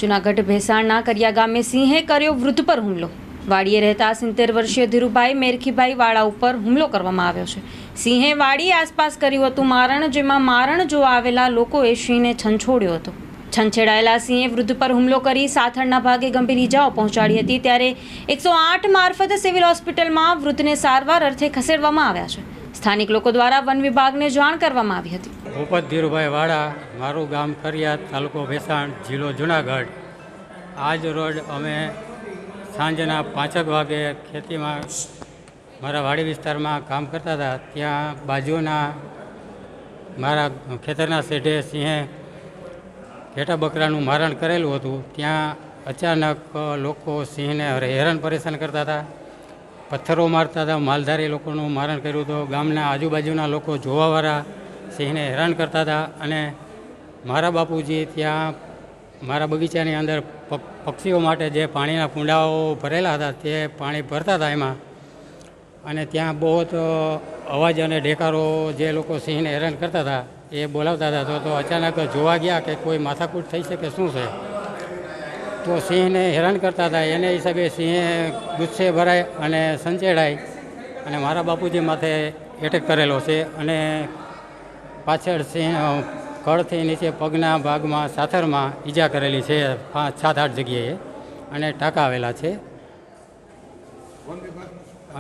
જૂનાગઢ ભેસાણના કરિયા ગામે સિંહે કર્યો વૃદ્ધ પર હુમલો। વાડીએ રહેતા 70 વર્ષીય ધીરુભાઈ મેરખીભાઈ વાળા ઉપર હુમલો કરવામાં આવ્યો છે। સિંહે વાડી આસપાસ કર્યું હતું મારણ, જેમાં મારણ જોવા આવેલા લોકોએ સિંહને છંછોડ્યો હતો। છંછેડાયેલા સિંહે વૃદ્ધ પર હુમલો કરી સાથળના ભાગે ગંભીર ઇજાઓ પહોંચાડી હતી, ત્યારે 108 મારફતે સિવિલ હોસ્પિટલમાં વૃદ્ધને સારવાર અર્થે ખસેડવામાં આવ્યા છે। સ્થાનિક લોકો દ્વારા વન વિભાગને જાણ કરવામાં આવી હતી। ભૂપત ધીરુભાઈ વાળા, મારું ગામ કરિયા, તાલુકો ભેસાણ, જિલ્લો જુનાગઢ। આજ રોજ અમે સાંજના 5 વાગે ખેતીમાં મારા વાડી વિસ્તારમાં કામ કરતા હતા, ત્યાં બાજુના મારા ખેતરના શેઢે સિંહે ઘેટા બકરાનું મારણ કરેલું હતું। ત્યાં અચાનક લોકો સિંહને હેરાન પરેશાન કરતા હતા, પથ્થરો મારતા હતા, માલધારી લોકોનું મારણ કર્યું હતું। ગામના આજુબાજુના લોકો જોવાવાળા સિંહને હેરાન કરતા હતા અને મારા બાપુજી ત્યાં મારા બગીચાની અંદર પક્ષીઓ માટે જે પાણીના કુંડાઓ ભરેલા હતા તે પાણી ભરતા હતા એમાં, અને ત્યાં બહુ અવાજ અને ઢેકારો જે લોકો સિંહને હેરાન કરતા હતા એ બોલાવતા હતા। તો અચાનક જોવા ગયા કે કોઈ માથાકૂટ થઈ શકે શું છે, તો સિંહને હેરાન કરતા હતા એને હિસાબે સિંહે ગુસ્સે ભરાય અને સંચેડાય અને મારા બાપુજી માથે એટેક કરેલો છે અને પાછળ સિંહ કળથી નીચે પગના ભાગમાં સાથરમાં ઈજા કરેલી છે, 5-7-8 જગ્યાએ, અને ટાંકા આવેલા છે।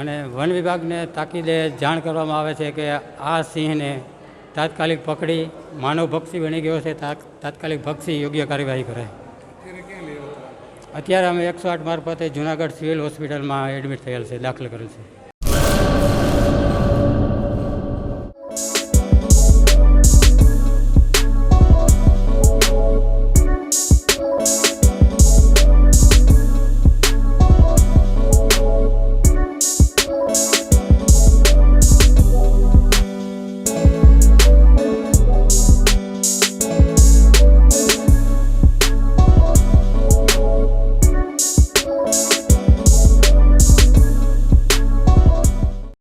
અને વન વિભાગને તાકીદે જાણ કરવામાં આવે છે કે આ સિંહને તાત્કાલિક પકડી માનવ ભક્ષી બની ગયો છે, તાત્કાલિક ભક્ષી યોગ્ય કાર્યવાહી કરે। અત્યારે અમે 108 મારફતે જૂનાગઢ સિવિલ હોસ્પિટલમાં એડમિટ થયેલ છે, દાખલ કરેલ છે।